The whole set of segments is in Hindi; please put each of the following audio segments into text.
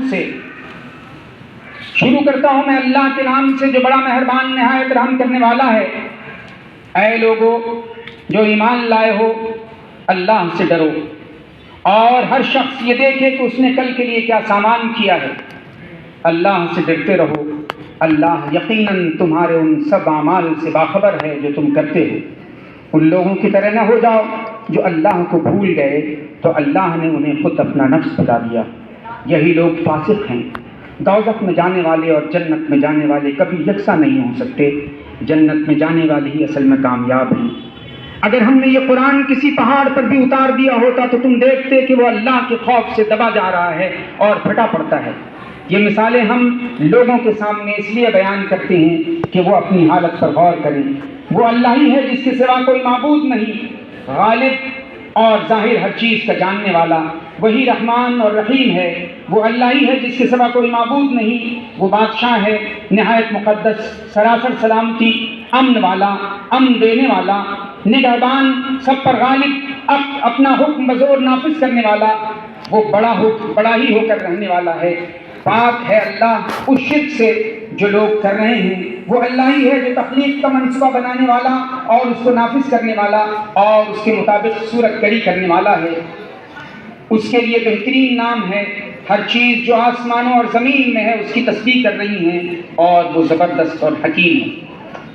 से। शुरू करता हूं मैं अल्लाह के नाम से जो बड़ा मेहरबान निहायत रहम करने वाला है। ऐ लोगों जो ईमान लाए हो, अल्लाह से डरो और हर शख्स ये देखे कि उसने कल के लिए क्या सामान किया है। अल्लाह से डरते रहो, अल्लाह यकीनन तुम्हारे उन सब आमाल से बाखबर है जो तुम करते हो। उन लोगों की तरह न हो जाओ जो अल्लाह को भूल गए तो अल्लाह ने उन्हें खुद अपना नफ्स बता दिया। यही लोग फासिक हैं। दोज़ख में जाने वाले और जन्नत में जाने वाले कभी यकसा नहीं हो सकते। जन्नत में जाने वाले ही असल में कामयाब हैं। अगर हमने ये कुरान किसी पहाड़ पर भी उतार दिया होता तो तुम देखते कि वो अल्लाह के खौफ से दबा जा रहा है और फटा पड़ता है। ये मिसालें हम लोगों के सामने इसलिए बयान करते हैं कि वो अपनी हालत पर गौर करें। वो अल्लाह ही है जिसके सिवा कोई माबूद नहीं, गालिब और जाहिर हर चीज़ का जानने वाला। वही रहमान और रहीम है। वो अल्लाह ही है जिसके सिवा कोई माबूद नहीं। वो बादशाह है निहायत मुक़द्दस, सरासर सलामती, अमन वाला, अमन देने वाला, निगहबान, सब पर गालिब, अपना हुक्म बज़ोर नाफिज करने वाला। वो बड़ा ही होकर रहने वाला है। पाक है अल्लाह उस शिर्क से जो लोग कर रहे हैं। वो अल्लाह ही है जो तख्लीक का मनसूबा बनाने वाला और उसको नाफिज करने वाला और उसके मुताबिक सूरत कड़ी करने वाला है। उसके लिए बेहतरीन नाम है। हर चीज़ जो आसमानों और ज़मीन में है उसकी तस्बीह कर रही हैं और वो ज़बरदस्त और हकीम है।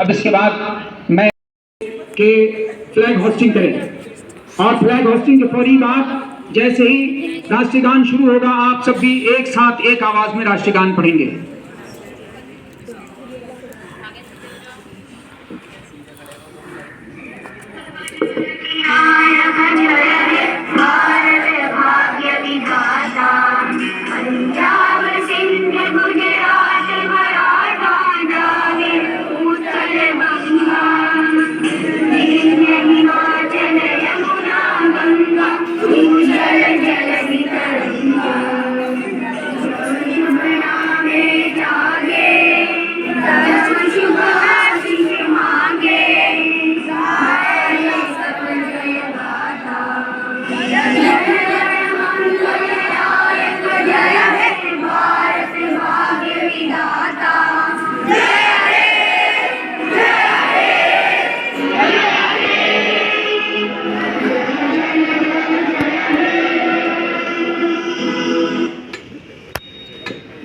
अब इसके बाद मैं के फ्लैग होस्टिंग करें और फ्लैग होस्टिंग के फौरी बाद जैसे ही राष्ट्रगान शुरू होगा आप सब भी एक साथ एक आवाज में राष्ट्रगान पढ़ेंगे।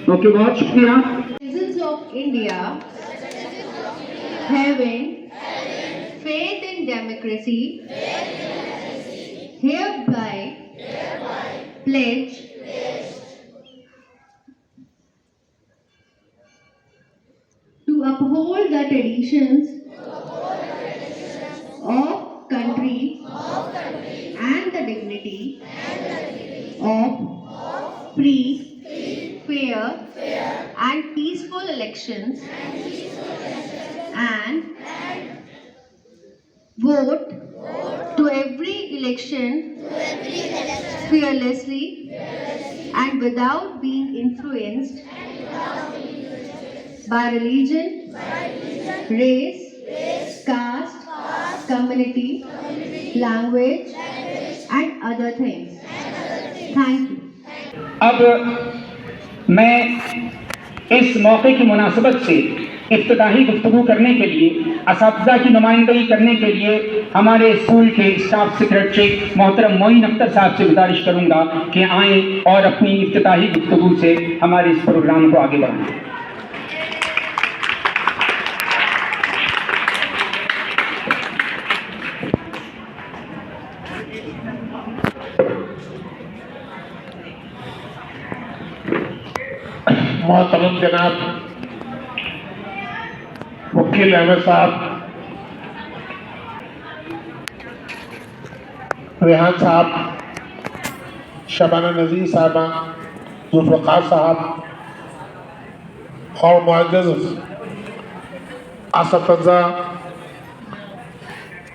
ओके, बहुत शुक्रिया। Citizens of India, having faith in democracy, hereby pledge to uphold the traditions of country and the dignity of free, fair and peaceful elections and vote to every election fearlessly and without being influenced by religion, race, caste, community, language and other things. Thank you. अब मैं इस मौके की मुनासबत से इफ्तिताही गुफ्तगू करने के लिए असातिज़ा की नुमाइंदगी करने के लिए हमारे स्कूल के स्टाफ सेक्रेटरी मोहतरम मोइन अख्तर साहब से गुजारिश करूंगा कि आएँ और अपनी इफ्तिताही गुफ्तगू से हमारे इस प्रोग्राम को आगे बढ़ाएं। मोहतरम जनाब वकील अहमद साहब, रेहान साहब, शबाना नज़ीर साहबा, जुल्फ़िकार साहब और मुअज़्ज़ज़ असतज़ा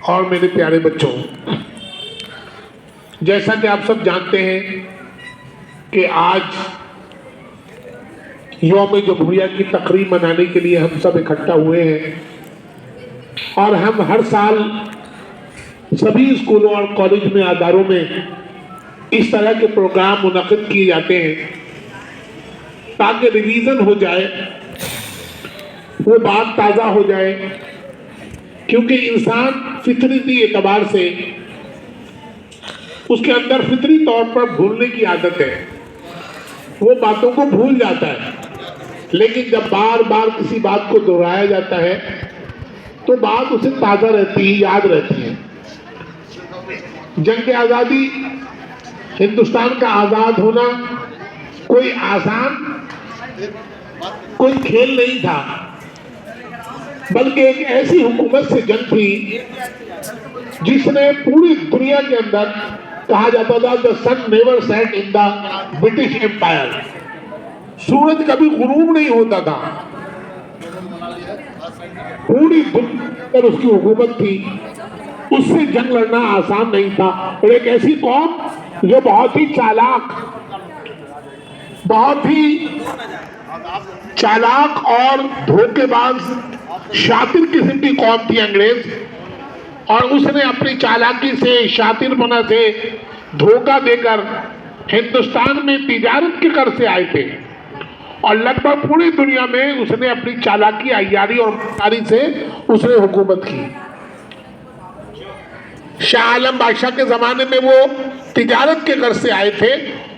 और मेरे प्यारे बच्चों, जैसा कि आप सब जानते हैं कि आज यौम जमहूरिया की तकरीब मनाने के लिए हम सब इकट्ठा हुए हैं और हम हर साल सभी स्कूलों और कॉलेज में, अदारों में इस तरह के प्रोग्राम मुनक़िद किए जाते हैं ताकि रिवीजन हो जाए, वो बात ताज़ा हो जाए। क्योंकि इंसान फितरती एतबार से उसके अंदर फितरी तौर पर भूलने की आदत है, वो बातों को भूल जाता है। लेकिन जब बार बार किसी बात को दोहराया जाता है तो बात उसे ताज़ा रहती है, याद रहती है। जंग आज़ादी, हिंदुस्तान का आज़ाद होना कोई आसान, कोई खेल नहीं था, बल्कि एक ऐसी हुकूमत से जंग थी जिसने पूरी दुनिया के अंदर, कहा जाता था the sun never set in the British empire, सूरज कभी गुरूब नहीं होता था। पूरी दुनिया पर उसकी हुकूमत थी, उससे जंग लड़ना आसान नहीं था। और एक ऐसी कौम जो बहुत ही चालाक और धोखेबाज शातिर किस्म की कौम थी अंग्रेज, और उसने अपनी चालाकी से, शातिरपना से, धोखा देकर हिंदुस्तान में तिजारत के कर से आए थे, और लगभग पूरी दुनिया में उसने अपनी चालाकी, अय्यारी और मक्कारी से उसने हुकूमत की। शाह आलम बादशाह के ज़माने में वो तिजारत के घर से आए थे,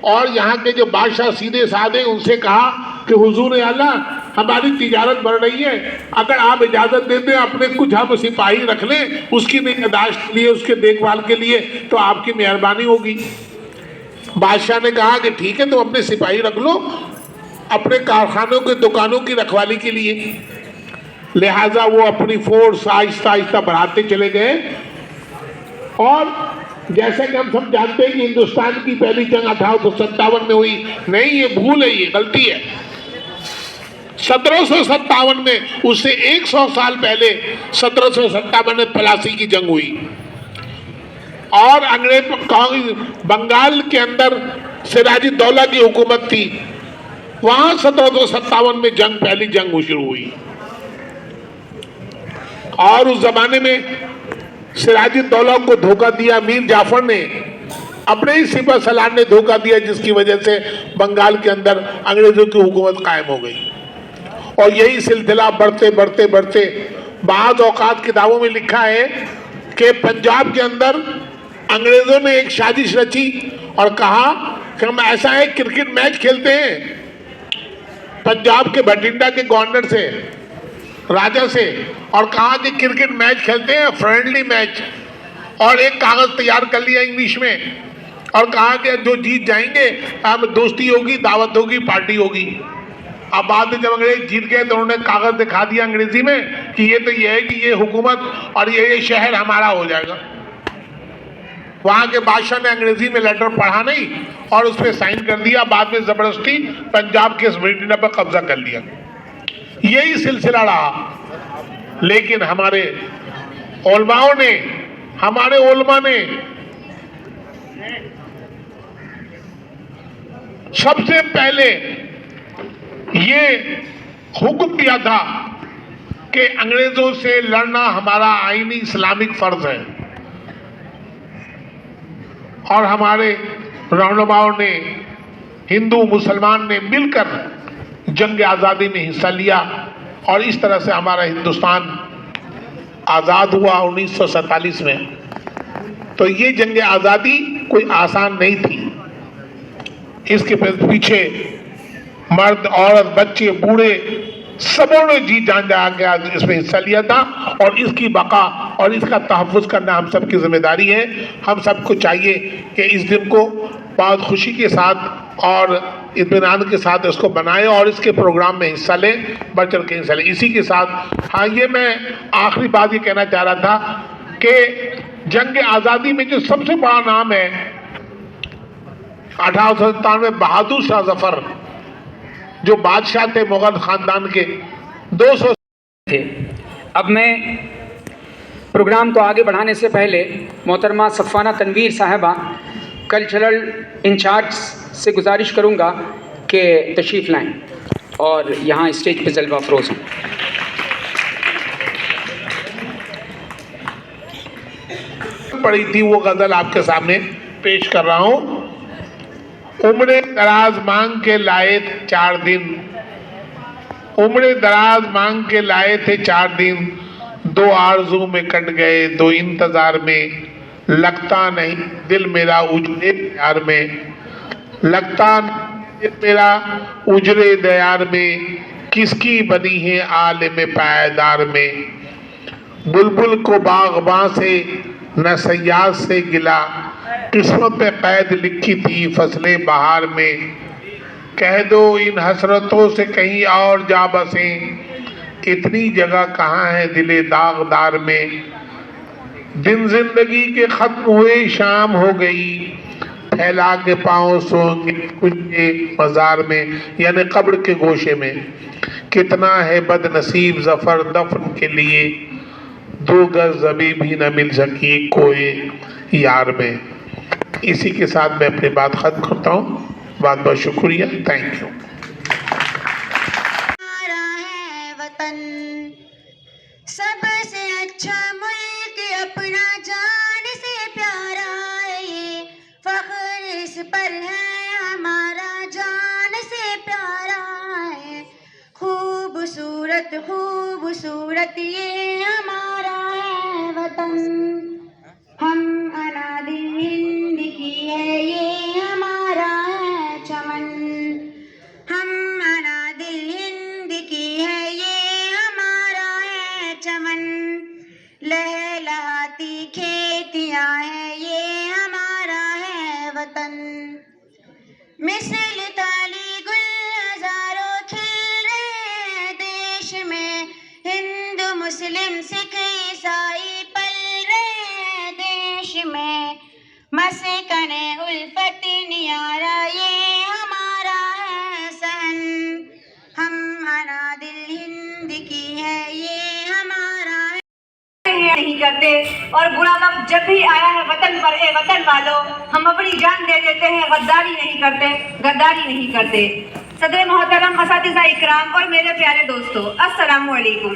और यहाँ के जो बादशाह सीधे साधे, उनसे कहा कि हुजूर आला, हमारी तिजारत बढ़ रही है, अगर आप इजाज़त दे दें अपने कुछ हम सिपाही रख लें उसकी निगहदाश्त के लिए, उसके देखभाल के लिए, तो आपकी मेहरबानी होगी। बादशाह ने कहा कि ठीक है, तो अपने सिपाही रख लो अपने कारखानों के, दुकानों की रखवाली के लिए। लिहाजा वो अपनी फोर्स आहिस्ता आहिस्ता बढ़ाते चले गए, और जैसे कि हम सब जानते हैं कि हिंदुस्तान की पहली जंग 1857 में हुई। नहीं, ये भूल है, ये गलती है। 1757 में, उससे 100 साल पहले 1757 में प्लासी की जंग हुई, और अंग्रेज बंगाल के अंदर सिराजुद्दौला की हुकूमत थी, वहां 1757 में पहली जंग शुरू हुई। और उस जमाने में सिराजुद्दौला को धोखा दिया मीर जाफर ने, अपने ही सिपह सलार ने धोखा दिया, जिसकी वजह से बंगाल के अंदर अंग्रेजों की हुकूमत कायम हो गई। और यही सिलसिला बढ़ते बढ़ते बढ़ते बाज़ औकात किताबों में लिखा है कि पंजाब के अंदर अंग्रेजों ने एक साजिश रची और कहा कि हम ऐसा है क्रिकेट मैच खेलते हैं पंजाब के बठिंडा के गवर्नर से, राजा से, और कहा कि क्रिकेट मैच खेलते हैं, फ्रेंडली मैच, और एक कागज तैयार कर लिया इंग्लिश में, और कहा कि जो जीत जाएंगे अब दोस्ती होगी, दावत होगी, पार्टी होगी। अब बाद में जब अंग्रेज जीत गए तो उन्होंने कागज दिखा दिया अंग्रेजी में कि ये तो ये है कि ये हुकूमत और ये शहर हमारा हो जाएगा। वहां के बादशाह ने अंग्रेजी में लेटर पढ़ा नहीं और उस पर साइन कर दिया, बाद में जबरदस्ती पंजाब के बठिंडा पर कब्जा कर लिया। यही सिलसिला रहा। लेकिन हमारे उलमाओं ने, हमारे उलमा ने सबसे पहले ये हुक्म दिया था कि अंग्रेजों से लड़ना हमारा आईनी इस्लामिक फर्ज है, और हमारे रहनुमाओं ने, हिंदू मुसलमान ने मिलकर जंग आज़ादी में हिस्सा लिया, और इस तरह से हमारा हिंदुस्तान आज़ाद हुआ 1947 में। तो ये जंग आज़ादी कोई आसान नहीं थी, इसके पीछे मर्द, औरत, बच्चे, बूढ़े सबों ने जी जान जा के इसमें हिस्सा लिया था, और इसकी बका और इसका तहफ़्फ़ुज़ करना हम सब की जिम्मेदारी है। हम सबको चाहिए कि इस दिन को बहुत खुशी के साथ और इत्मीनान के साथ इसको बनाएं और इसके प्रोग्राम में हिस्सा लें, बढ़ चढ़ के हिस्सा लें। इसी के साथ हाँ, ये मैं आखिरी बात ये कहना चाह रहा था कि जंग आज़ादी में जो सबसे बड़ा नाम है 1857 में बहादुर शाह जफर, जो बादशाह थे मुगल खानदान के, 200 थे। अब मैं प्रोग्राम को आगे बढ़ाने से पहले मोहतरमा सफ़ाना तनवीर साहबा कल्चरल इंचार्ज से गुजारिश करूंगा कि तशरीफ़ लाएं और यहाँ स्टेज पे जलवा अफरोज़ हों। पड़ी थी वो गज़ल आपके सामने पेश कर रहा हूँ। उम्र दराज मांग के लाए थे 4 दिन, उम्र दराज मांग के लाए थे 4 दिन, 2 आरज़ू में कट गए 2 इंतजार में, लगता नहीं दिल मेरा उजड़े प्यार में, लगता नहीं दिल मेरा उजड़े दयार में, किसकी बनी है आलिम पायदार में। बुलबुल को बागबां से न सयाद से गिला, किस्मत पे कैद लिखी थी फसले बहार में, कह दो इन हसरतों से कहीं और जा बसें, इतनी जगह कहाँ है दिले दागदार में। दिन जिंदगी के खत्म हुए शाम हो गई, फैला के पाँव सोंगे कुछ मजार में, यानी कब्र के गोशे में। कितना है बदनसीब जफर दफन के लिए, 2 गज ज़मीं भी न मिल सकी कोई यार में। इसी के साथ मैं अपनी बात खत्म करता हूँ। बहुत बहुत शुक्रिया, थैंक यू। हमारा है वतन, सबसे अच्छा मुल्क अपना, जान से प्यारा है ये, फख्र इस पर है हमारा, जान से प्यारा है। खूबसूरत खूबसूरत ये हमारा है वतन, हम अनादि हिंद की है ये हमारा है चमन, हम अनादिल हिंद की है ये हमारा है चमन, लहलहाती खेतियां है ये हमारा है वतन। मिसल ताली गुल हजारों खिल रहे देश में, हिंदू मुस्लिम सिख ईसाई पल रहे देश में, मस्कने उल्फत नियारा ये हमारा है सहन, हम अनादिल हिंद की है ये हमारा है। नहीं करते और बुरा वक्त जब भी आया है वतन पर, ए वतन वालों, हम अपनी जान दे देते हैं, गद्दारी नहीं करते, गद्दारी नहीं करते। सदर मोहतरम असातिज़ा इकराम और मेरे प्यारे दोस्तों, अस्सलामु अलैकुम।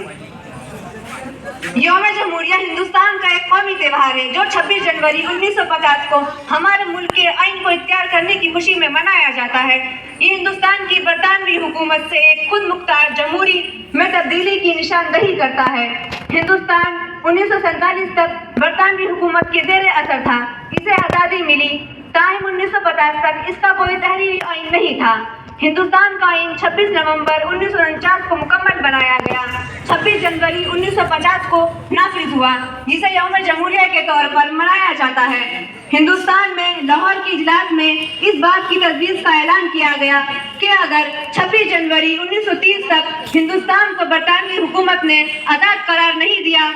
यौम जमहूरिया हिंदुस्तान का एक कौमी त्यौहार है जो 26 जनवरी 1950 को हमारे मुल्क के आइन को इख्तियार करने की खुशी में मनाया जाता है। ये हिंदुस्तान की बरतानवी हुकूमत से एक खुद मुख्तार जमहूरी में तब्दीली की निशानदही करता है। हिंदुस्तान 1947 तक बरतानवी हुकूमत के ज़ेर असर था। इसे आज़ादी मिली, ताहिम 1950 तक इसका कोई तहरीरी आइन नहीं था। हिंदुस्तान का आइन 26 नवंबर 1949 को मुकम्मल बनाया गया। 26 जनवरी 1950 को नाफिज हुआ, जिसे यौम जमहूरिया के तौर पर मनाया जाता है। हिंदुस्तान में लाहौर की इजलास में इस बात की तजवीज़ का ऐलान किया गया कि अगर 26 जनवरी 1930 तक हिंदुस्तान को बरतानवी हुकूमत ने आज़ाद करार नहीं दिया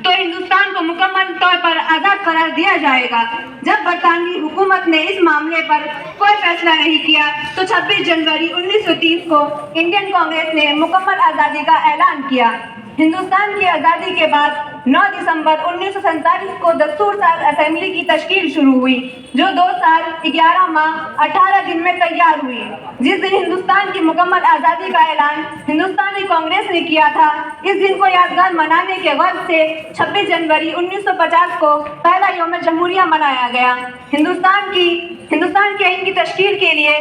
तो हिंदुस्तान को मुकम्मल तौर पर आज़ाद करार दिया जाएगा। जब बरतानवी हुकूमत ने इस मामले पर कोई फैसला नहीं किया तो 26 जनवरी 1930 को इंडियन कांग्रेस ने मुकम्मल आज़ादी का ऐलान किया। हिंदुस्तान की आज़ादी के बाद 9 दिसंबर 1947 को दस्तूर साज असेंबली की तश्कील शुरू हुई, जो 2 साल 11 माह 18 दिन में तैयार हुई। जिस दिन हिंदुस्तान की मुकम्मल आज़ादी का ऐलान हिंदुस्तानी कांग्रेस ने किया था, इस दिन को यादगार मनाने के गर्व से 26 जनवरी 1950 को पहला यौम जमहूरिया मनाया गया। हिंदुस्तान के आइन की तश्कील के लिए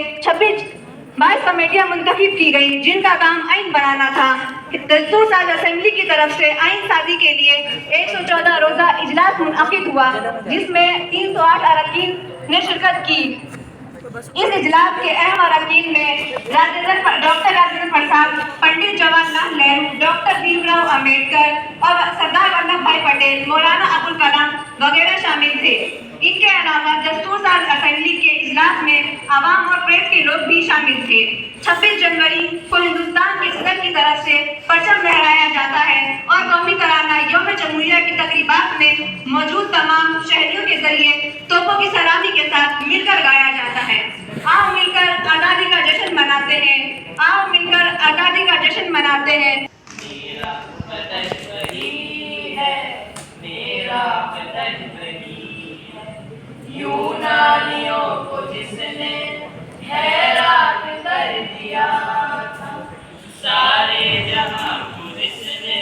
22 कमेटियां मुंतखब की गई, जिनका काम आइन बनाना था। दस्तूर साज असेंबली की तरफ से आइन साजी के लिए 114 रोजा इजलास मुनअकिद हुआ, जिसमें 308 अरकान ने शिरकत की। इस इजलास के अहम अरकान में डॉक्टर राजेंद्र प्रसाद, पंडित जवाहरलाल नेहरू, डॉक्टर भीमराव अम्बेडकर और सरदार वल्लभ भाई पटेल, मौलाना अबुल कलाम वगैरह शामिल थे। इनके अलावा दस्तूर साज असेंबली के इजलास में आवाम और प्रेस के लोग भी शामिल थे। 26 जनवरी को हिंदुस्तान के सदर की तरफ से परचम लहराया जाता है और कौमी तराना यौम जमहूरिया की तकरीबात में मौजूद तमाम शहरियों के जरिए तोपों की सलामी के साथ मिलकर गाया जाता है। आओ मिलकर आज़ादी का जश्न मनाते हैं, आओ मिलकर आज़ादी का जश्न मनाते हैं। मेरा वतन वही है, मेरा वतन वही है, यूनानियों को जिसने हैरान कर दिया था, सारे जहां को जिसने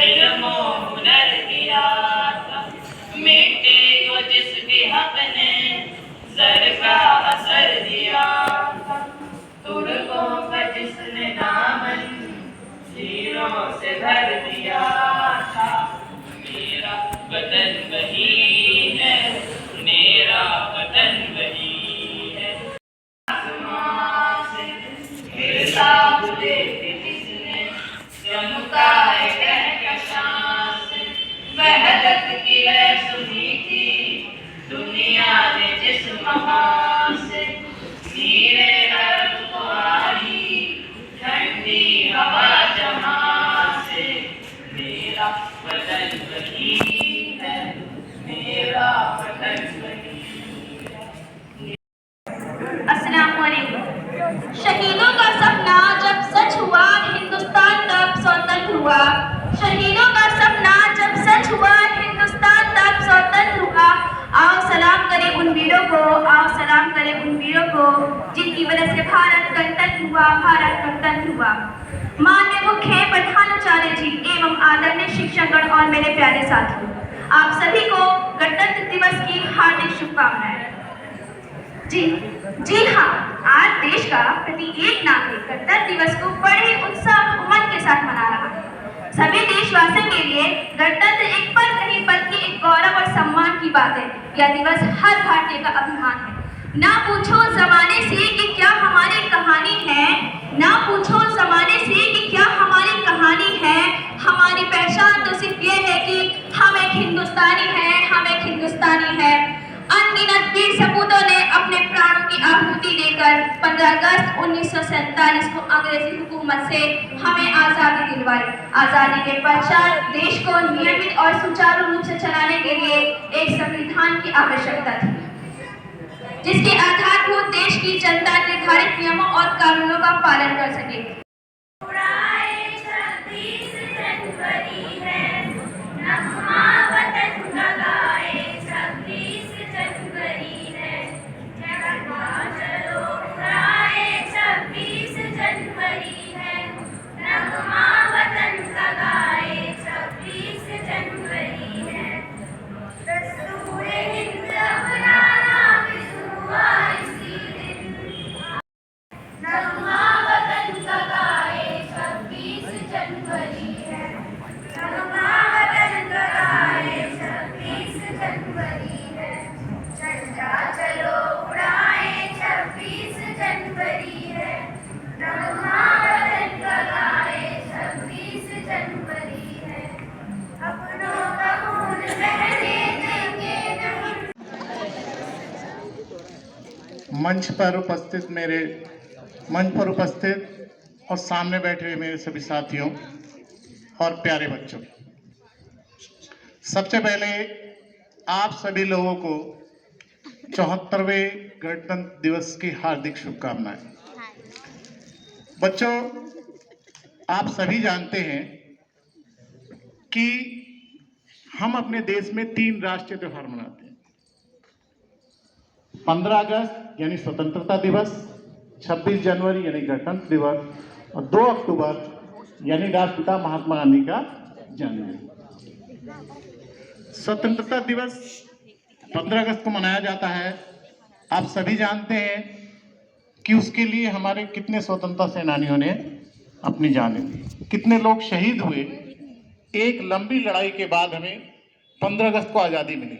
इल्म और हुनर दिया था, मिट्टी को जिसके हक ने ज़र का असर दिया था, जिसने दामन हीरों से भर दिया था। मेरा वतन वही है, मेरा वतन वही है। आसमां से गिरता हुए जिसने चमका है कहकशां से, वहदत की है सुनी थी दुनिया ने जिस महां से। नीरे अरब को आई ठंडी हवा जहां से, मेरा वतन वही है, मेरा वतन वही है। अस्सलाम वालेकुम। शहीदों का सपना जब सच हुआ, हिंदुस्तान तब स्वतंत्र हुआ। शहीदों का सपना जब सच हुआ, हिंदुस्तान तब स्वतंत्र हुआ। आओ सलाम करें उन वीरों को, आओ सलाम करें उन वीरों को, जिनकी वजह से भारत गणतंत्र हुआ, भारत गणतंत्र हुआ। माननीय मुख्य प्रधानाचार्य जी एवं आदरणीय शिक्षकगण और मेरे प्यारे साथियों, आप सभी को गणतंत्र दिवस की हार्दिक शुभकामनाएं। जी हाँ, आज देश का प्रत्येक नागरिक गणतंत्र दिवस को बड़े उत्साह और उमंग के साथ मना रहा है। सभी देशवासियों के लिए गणतंत्र एक पल नहीं बल्कि एक गौरव और सम्मान की बात है। यह दिवस हर भारतीय का अभिमान है। ना पूछो जमाने से कि क्या हमारी कहानी है, ना पूछो जमाने से कि क्या हमारी कहानी है। हमारी पहचान तो सिर्फ ये है कि हम एक हिंदुस्तानी हैं, हम एक हिंदुस्तानी हैं। अनगिनत वीर सपूतों ने अपने प्राणों की आहुति देकर 15 अगस्त 1947 को अंग्रेजी हुकूमत से हमें आज़ादी दिलवाई। आज़ादी के पश्चात देश को नियमित और सुचारू रूप से चलाने के लिए एक संविधान की आवश्यकता थी, जिसके आधारभूत देश की जनता निर्धारित नियमों और कानूनों का पालन कर सके। 26 जनवरी है, नगमा वतन का गाए, 26 जनवरी है, नगमा चलो उड़ाए, 26 जनवरी है, नगमा वतन का गाए, 26 जनवरी है। दस्तूरे हिंद अपनाना हुआ इसी दिन, नगमा वतन का गाए, 26 जनवरी है, नगमा वतन का गाए, 26 जनवरी है। झंडा चलो उड़ाए, 26 जनवरी है, नगमा वतन का गाए, 26 जनवरी है। अपनों का खून बहने देंगे नहीं। मंच पर उपस्थित और सामने बैठे हुए मेरे सभी साथियों और प्यारे बच्चों, सबसे पहले आप सभी लोगों को 74वें गणतंत्र दिवस की हार्दिक शुभकामनाएं। बच्चों, आप सभी जानते हैं कि हम अपने देश में 3 राष्ट्रीय त्योहार मनाते हैं। 15 अगस्त यानी स्वतंत्रता दिवस, 26 जनवरी यानी गणतंत्र दिवस और 2 अक्टूबर यानी राष्ट्रपिता महात्मा गांधी का जन्मदिन। स्वतंत्रता दिवस 15 अगस्त को मनाया जाता है। आप सभी जानते हैं कि उसके लिए हमारे कितने स्वतंत्रता सेनानियों ने अपनी जानें दी, कितने लोग शहीद हुए। एक लंबी लड़ाई के बाद हमें 15 अगस्त को आज़ादी मिली,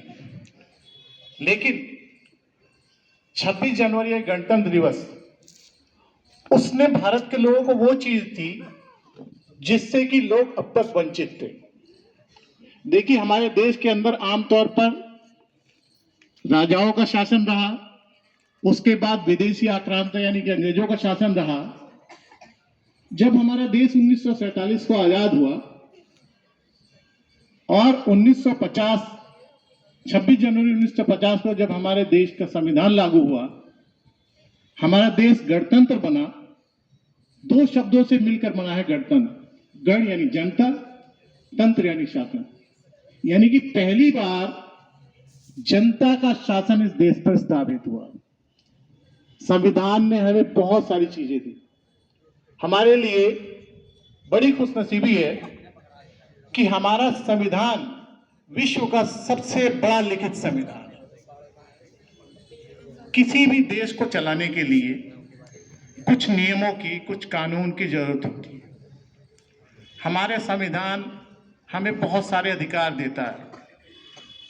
लेकिन 26 जनवरी गणतंत्र दिवस उसने भारत के लोगों को वो चीज थी जिससे कि लोग अब तक वंचित थे। देखिए, हमारे देश के अंदर आमतौर पर राजाओं का शासन रहा, उसके बाद विदेशी आक्रांता यानी कि अंग्रेजों का शासन रहा। जब हमारा देश 1947 को आजाद हुआ और 26 जनवरी 1950 को जब हमारे देश का संविधान लागू हुआ, हमारा देश गणतंत्र बना। 2 शब्दों से मिलकर बना है गणतंत्र। गण यानी जनता, तंत्र यानी शासन, यानी कि पहली बार जनता का शासन इस देश पर स्थापित हुआ। संविधान ने हमें बहुत सारी चीजें दी। हमारे लिए बड़ी खुशनसीबी है कि हमारा संविधान विश्व का सबसे बड़ा लिखित संविधान है। किसी भी देश को चलाने के लिए कुछ नियमों की, कुछ कानून की जरूरत होती है। हमारे संविधान हमें बहुत सारे अधिकार देता है।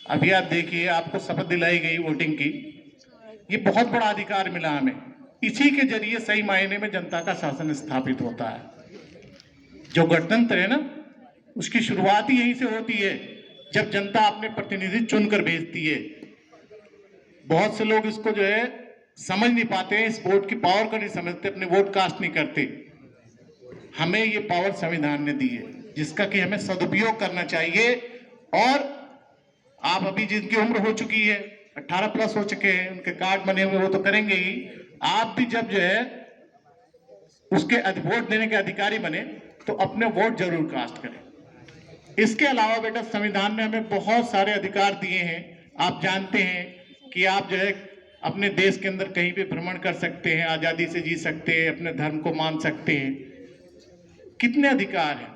अभी आप देखिए, आपको शपथ दिलाई गई वोटिंग की, ये बहुत बड़ा अधिकार मिला हमें। इसी के जरिए सही मायने में जनता का शासन स्थापित होता है। जो गणतंत्र है ना, उसकी शुरुआत ही यहीं से होती है, जब जनता अपने प्रतिनिधि चुनकर भेजती है। बहुत से लोग इसको जो है समझ नहीं पाते हैं, इस वोट की पावर को नहीं समझते, अपने वोट कास्ट नहीं करते। हमें ये पावर संविधान ने दी है, जिसका कि हमें सदुपयोग करना चाहिए। और आप अभी जिनकी उम्र हो चुकी है, 18 प्लस हो चुके हैं, उनके कार्ड बने हुए, वो तो करेंगे ही। आप भी जब जो है उसके वोट देने के अधिकारी बने तो अपने वोट जरूर कास्ट करें। इसके अलावा बेटा, संविधान ने हमें बहुत सारे अधिकार दिए हैं। आप जानते हैं कि आप जो है अपने देश के अंदर कहीं भी भ्रमण कर सकते हैं, आजादी से जी सकते हैं, अपने धर्म को मान सकते हैं, कितने अधिकार हैं।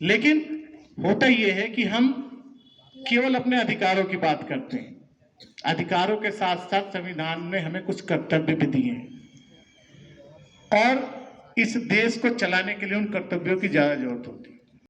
लेकिन होता यह है कि हम केवल अपने अधिकारों की बात करते हैं। अधिकारों के साथ साथ संविधान ने हमें कुछ कर्तव्य भी दिए हैं, और इस देश को चलाने के लिए उन कर्तव्यों की ज्यादा जरूरत होती है।